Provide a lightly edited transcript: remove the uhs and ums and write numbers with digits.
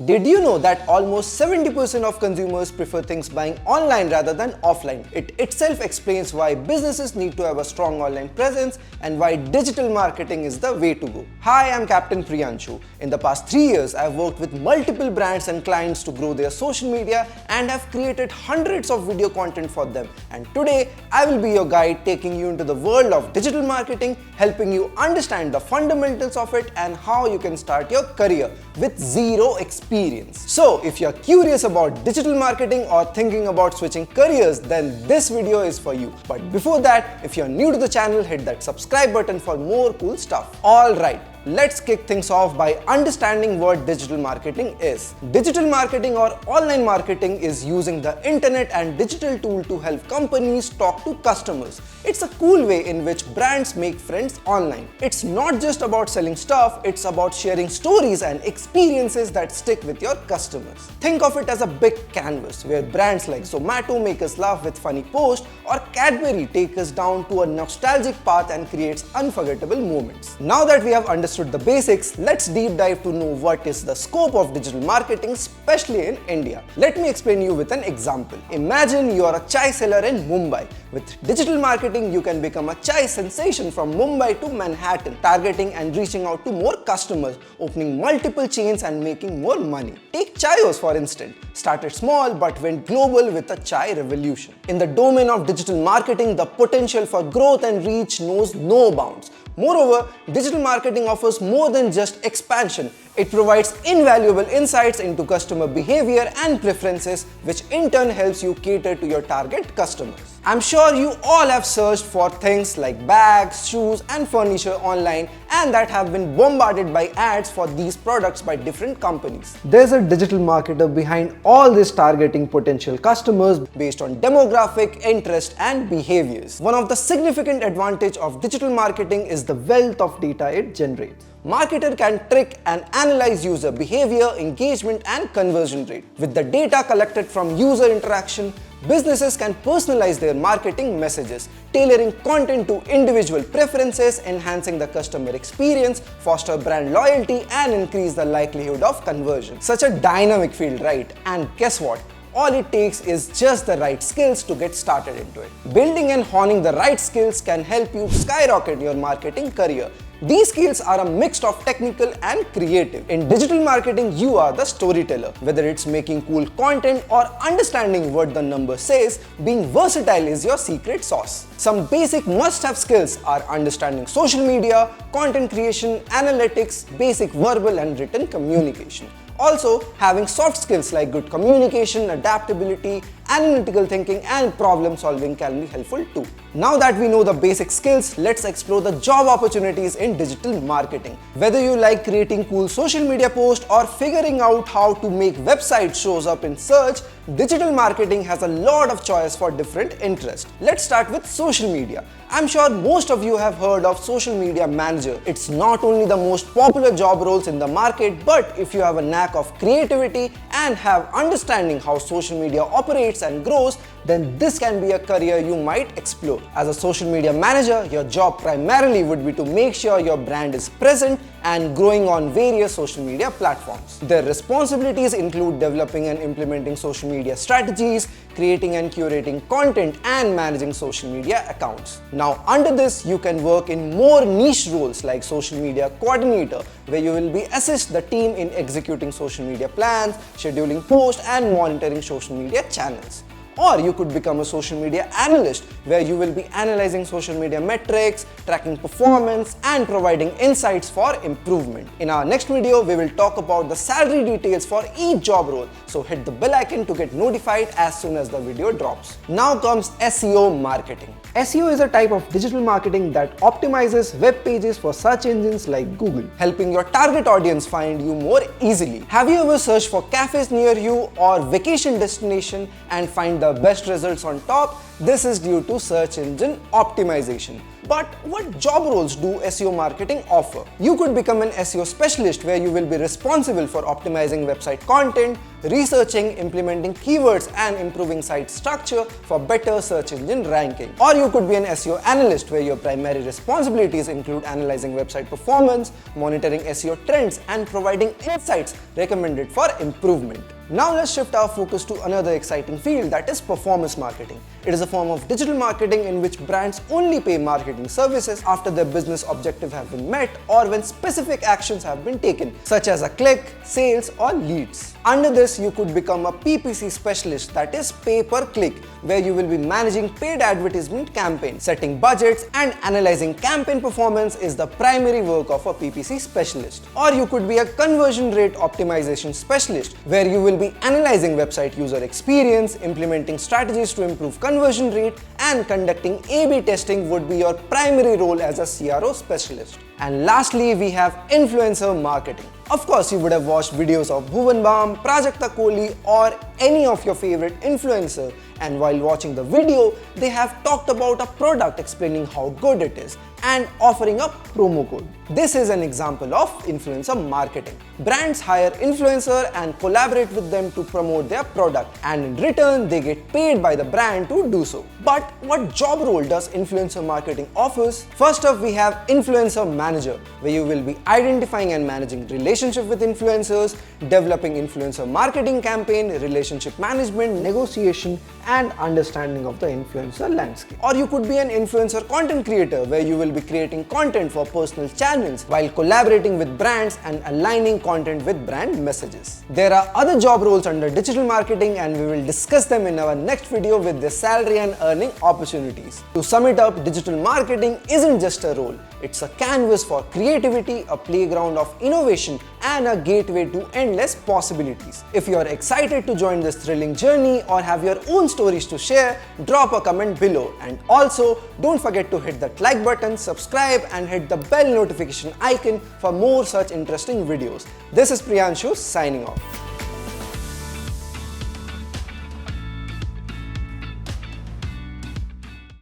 Did you know that almost 70% of consumers prefer things buying online rather than offline? It itself explains why businesses need to have a strong online presence and why digital marketing is the way to go. Hi, I'm Captain Priyanshu. In the past 3 years, I've worked with multiple brands and clients to grow their social media and have created hundreds of video content for them. And today, I will be your guide taking you into the world of digital marketing, helping you understand the fundamentals of it and how you can start your career with zero experience. So, if you're curious about digital marketing or thinking about switching careers, then this video is for you. But before that, if you're new to the channel, hit that subscribe button for more cool stuff. Alright. Let's kick things off by understanding what digital marketing is. Digital marketing or online marketing is using the internet and digital tool to help companies talk to customers. It's a cool way in which brands make friends online. It's not just about selling stuff, it's about sharing stories and experiences that stick with your customers. Think of it as a big canvas where brands like Zomato make us laugh with funny posts or Cadbury take us down to a nostalgic path and creates unforgettable moments. Now that we have understood the basics, let's deep dive to know what is the scope of digital marketing, especially in India. Let me explain you with an example. Imagine you are a chai seller in Mumbai. With digital marketing, you can become a chai sensation from Mumbai to Manhattan, targeting and reaching out to more customers, opening multiple chains and making more money. Take Chayos for instance. Started small but went global with a chai revolution. In the domain of digital marketing, the potential for growth and reach knows no bounds. Moreover, digital marketing offers more than just expansion. It provides invaluable insights into customer behavior and preferences, which in turn helps you cater to your target customers. I'm sure you all have searched for things like bags, shoes, and furniture online, and that have been bombarded by ads for these products by different companies. There's a digital marketer behind all this targeting potential customers based on demographic, interest, and behaviors. One of the significant advantages of digital marketing is the wealth of data it generates. Marketer can trick and analyze user behavior, engagement, and conversion rate. With the data collected from user interaction, businesses can personalize their marketing messages, tailoring content to individual preferences, enhancing the customer experience, foster brand loyalty, and increase the likelihood of conversion. Such a dynamic field, right? And guess what? All it takes is just the right skills to get started into it. Building and honing the right skills can help you skyrocket your marketing career. These skills are a mix of technical and creative. In digital marketing, you are the storyteller. Whether it's making cool content or understanding what the number says, being versatile is your secret sauce. Some basic must-have skills are understanding social media, content creation, analytics, basic verbal and written communication. Also, having soft skills like good communication, adaptability, analytical thinking, and problem solving can be helpful too. Now that we know the basic skills, let's explore the job opportunities in digital marketing. Whether you like creating cool social media posts or figuring out how to make website shows up in search, digital marketing has a lot of choice for different interests. Let's start with social media. I'm sure most of you have heard of social media manager. It's not only the most popular job roles in the market, but if you have a knack of creativity and have understanding how social media operates and grows, then this can be a career you might explore. As a social media manager, your job primarily would be to make sure your brand is present and growing on various social media platforms. Their responsibilities include developing and implementing social media strategies, creating and curating content, and managing social media accounts. Now, under this, you can work in more niche roles like social media coordinator, where you will be assist the team in executing social media plans, scheduling posts, and monitoring social media channels. Or you could become a social media analyst, where you will be analyzing social media metrics, tracking performance, and providing insights for improvement. In our next video, we will talk about the salary details for each job role, so hit the bell icon to get notified as soon as the video drops. Now comes SEO marketing. SEO is a type of digital marketing that optimizes web pages for search engines like Google, helping your target audience find you more easily. Have you ever searched for cafes near you or vacation destination and find the the best results on top, this is due to search engine optimization. But what job roles do SEO marketing offer? You could become an SEO specialist where you will be responsible for optimizing website content, researching, implementing keywords and improving site structure for better search engine ranking. Or you could be an SEO analyst where your primary responsibilities include analyzing website performance, monitoring SEO trends and providing insights recommended for improvement. Now let's shift our focus to another exciting field, that is performance marketing. It is a form of digital marketing in which brands only pay marketing services after their business objectives have been met or when specific actions have been taken, such as a click, sales or leads. Under this, you could become a PPC specialist, that is pay per click, where you will be managing paid advertisement campaigns, setting budgets and analyzing campaign performance is the primary work of a PPC specialist. Or you could be a conversion rate optimization specialist, where you will be analyzing website user experience, implementing strategies to improve conversion rate and conducting A/B testing would be your primary role as a CRO specialist. And lastly, we have influencer marketing. Of course, you would have watched videos of Bhuvan Bam, Prajakta Kohli or any of your favorite influencer, and while watching the video, they have talked about a product explaining how good it is and offering a promo code. This is an example of influencer marketing. Brands hire influencer and collaborate with them to promote their product, and in return they get paid by the brand to do so. But what job role does influencer marketing offers? First up, we have influencer manager, where you will be identifying and managing relationship with influencers, developing influencer marketing campaign, relationship management, negotiation and understanding of the influencer landscape. Or you could be an influencer content creator, where you will be creating content for personal channels while collaborating with brands and aligning content with brand messages. There are other job roles under digital marketing and we will discuss them in our next video with their salary and earning opportunities. To sum it up, digital marketing isn't just a role, it's a canvas for creativity, a playground of innovation and a gateway to endless possibilities. If you are excited to join this thrilling journey or have your own stories to share, drop a comment below, and also don't forget to hit that like button, subscribe and hit the bell notification icon for more such interesting videos. This is Priyanshu signing off.